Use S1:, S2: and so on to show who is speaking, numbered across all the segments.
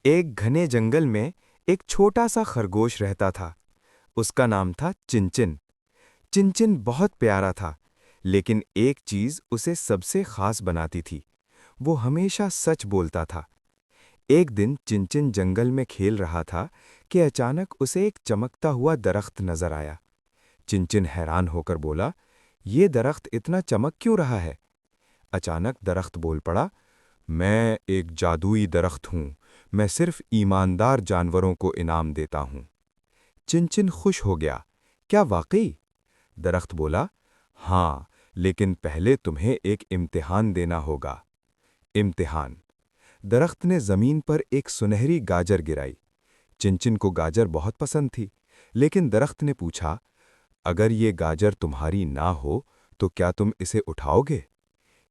S1: ایک گھنے جنگل میں ایک چھوٹا سا خرگوش رہتا تھا۔ اس کا نام تھا چنچن۔ چنچن بہت پیارا تھا، لیکن ایک چیز اسے سب سے خاص بناتی تھی، وہ ہمیشہ سچ بولتا تھا۔ ایک دن چنچن جنگل میں کھیل رہا تھا کہ اچانک اسے ایک چمکتا ہوا درخت نظر آیا۔ چنچن حیران ہو کر بولا، یہ درخت اتنا چمک کیوں رہا ہے؟ اچانک درخت بول پڑا، میں ایک جادوئی درخت ہوں، میں صرف ایماندار جانوروں کو انعام دیتا ہوں۔ چنچن خوش ہو گیا، کیا واقعی؟ درخت بولا، ہاں، لیکن پہلے تمہیں ایک امتحان دینا ہوگا۔ امتحان۔ درخت نے زمین پر ایک سنہری گاجر گرائی۔ چنچن کو گاجر بہت پسند تھی، لیکن درخت نے پوچھا، اگر یہ گاجر تمہاری نہ ہو تو کیا تم اسے اٹھاؤ گے؟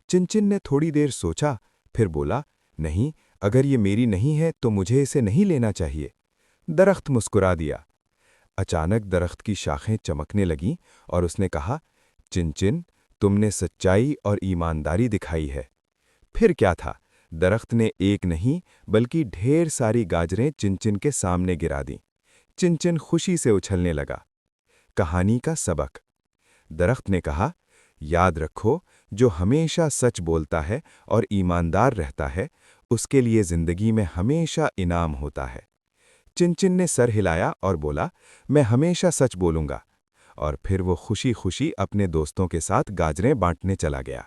S1: چنچن نے تھوڑی دیر سوچا، پھر بولا، نہیں، اگر یہ میری نہیں ہے تو مجھے اسے نہیں لینا چاہیے۔ درخت مسکرا دیا۔ اچانک درخت کی شاخیں چمکنے لگیں اور اس نے کہا، چنچن، تم نے سچائی اور ایمانداری دکھائی ہے۔ پھر کیا تھا، درخت نے ایک نہیں بلکہ ڈھیر ساری گاجریں چنچن کے سامنے گرا دیں۔ چنچن خوشی سے اچھلنے لگا۔ کہانی کا سبق۔ درخت نے کہا، یاد رکھو، جو ہمیشہ سچ بولتا ہے اور ایماندار رہتا ہے، اس کے لیے زندگی میں ہمیشہ انعام ہوتا ہے۔ چنچن نے سر ہلایا اور بولا، میں ہمیشہ سچ بولوں گا، اور پھر وہ خوشی خوشی اپنے دوستوں کے ساتھ گاجریں بانٹنے چلا گیا۔